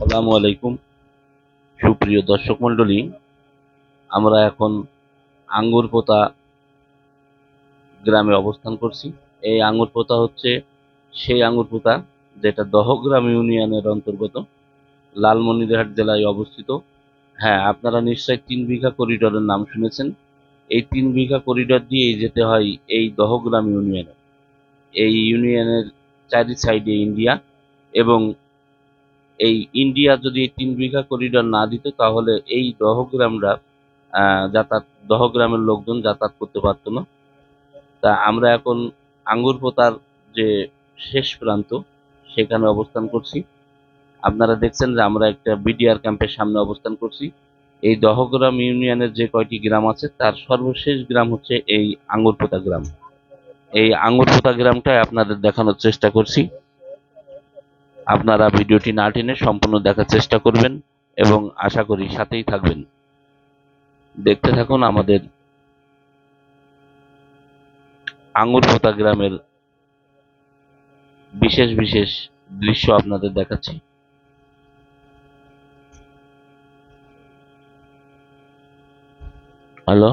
আসসালামু আলাইকুম সুপ্রিয় দর্শক মণ্ডলী, আমরা এখন আঙ্গুরপোতা গ্রামে অবস্থান করছি। এই আঙ্গুরপোতা হচ্ছে সেই আঙ্গুরপোতা যেটা দহগ্রাম ইউনিয়নের অন্তর্গত, লালমনিরহাট জেলায় অবস্থিত। হ্যাঁ, আপনারা নিশ্চয়ই 3 বিঘা করিডোরের নাম শুনেছেন। এই 3 বিঘা করিডোর দিয়েই যেতে হয় এই দহগ্রাম ইউনিয়নে। এই ইউনিয়নের চারি সাইডে ইন্ডিয়া, এবং এই ইন্ডিয়া যদি এই 3 বিঘা করিডোর না দিত তাহলে এই দহগ্রামের লোকজন যাতায়াত করতে পারতো না। তা আমরা এখন আঙ্গুরপোতার যে শেষ প্রান্ত সেখানে অবস্থান করছি। আপনারা দেখছেন যে আমরা একটা বিডিআর ক্যাম্পের সামনে অবস্থান করছি। এই দহগ্রাম ইউনিয়নের যে কয়টি গ্রাম আছে তার সর্বশেষ গ্রাম হচ্ছে এই আঙ্গুরপোতা গ্রাম। এই আঙ্গুরপোতা গ্রামটাই আপনাদের দেখানোর চেষ্টা করছি। আপনারা ভিডিওটি না টেনে সম্পূর্ণ দেখার চেষ্টা করবেন এবং আশা করি সাথেই থাকবেন। দেখতে থাকুন আমাদের আঙ্গুরপোতা গ্রামের বিশেষ বিশেষ দৃশ্য আপনাদের দেখাচ্ছি। হ্যালো,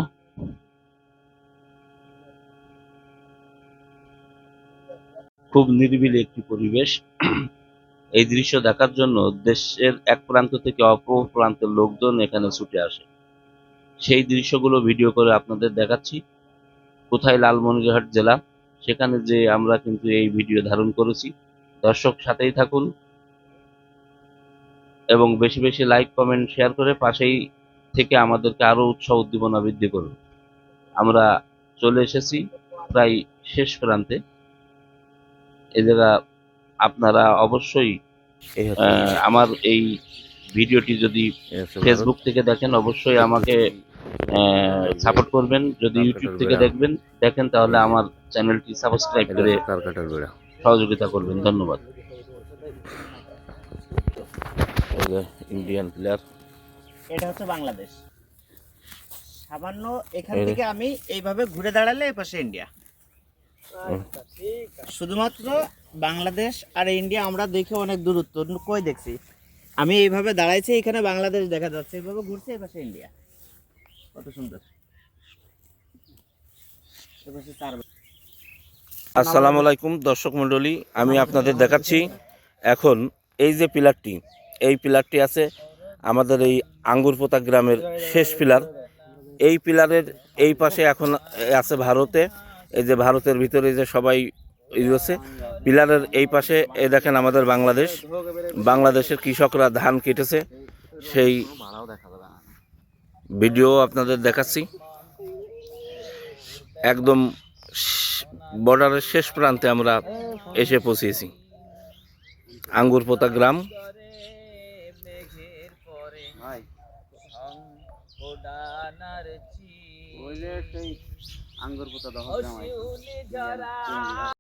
খুব নিরিবিলি একটি পরিবেশ। এই দৃশ্য দেখার জন্য দেশের এক প্রান্ত থেকে অপর প্রান্তের লোকজন এখানে ছুটে আসে। সেই দৃশ্যগুলো ভিডিও করে আপনাদের দেখাচ্ছি। কোথায় লালমনিরহাট জেলা, সেখানে যে আমরা কিন্তু এই ভিডিও ধারণ করেছি। দর্শক সাথেই থাকুন এবং বেশি বেশি লাইক কমেন্ট শেয়ার করে পাশেই থেকে আমাদেরকে আরো উৎসাহ উদ্দীপনা বৃদ্ধি করুন। আমরা চলে এসেছি প্রায় শেষ প্রান্তে। এই জায়গা আপনারা অবশ্যই আমার এই ভিডিওটি যদি ফেসবুক থেকে দেখেন অবশ্যই আমাকে সাপোর্ট করবেন। যদি ইউটিউব থেকে দেখেন তাহলে আমার চ্যানেলটি সাবস্ক্রাইব করে সহযোগিতা করবেন। ধন্যবাদ। ইন্ডিয়ান প্লেয়ার, এটা হচ্ছে বাংলাদেশ। সামান্য এখান থেকে আমি এইভাবে ঘুরে দাঁড়ালে এই পাশে ইন্ডিয়া। শুধুমাত্র বাংলাদেশ আর ইন্ডিয়া আমরা দেখে অনেক দূরত্ব কই দেখছি। আমি এইভাবে দাঁড়াইছি, এখানে বাংলাদেশ দেখা যাচ্ছে, এইভাবে ঘুরছে এই পাশে ইন্ডিয়া। কত সুন্দর। আসসালামু আলাইকুম দর্শক মণ্ডলী, আমি আপনাদের দেখাচ্ছি এখন এই যে পিলারটি, এই পিলারটি আছে আমাদের এই আঙ্গুরপোতা গ্রামের শেষ পিলার। এই পিলারের এই পাশে এখন আছে ভারতে। এই যে ভারতের ভিতরে যে সবাই আছে, পিলারের এই পাশে এই দেখেন আমাদের বাংলাদেশের কৃষকরা ধান কেটেছে, সেই ভিডিও আপনাদের দেখাচ্ছি। একদম বর্ডারের শেষ প্রান্তে আমরা এসে পৌঁছেছি, আঙ্গুরপোতা গ্রাম। আঙ্গুরপোতা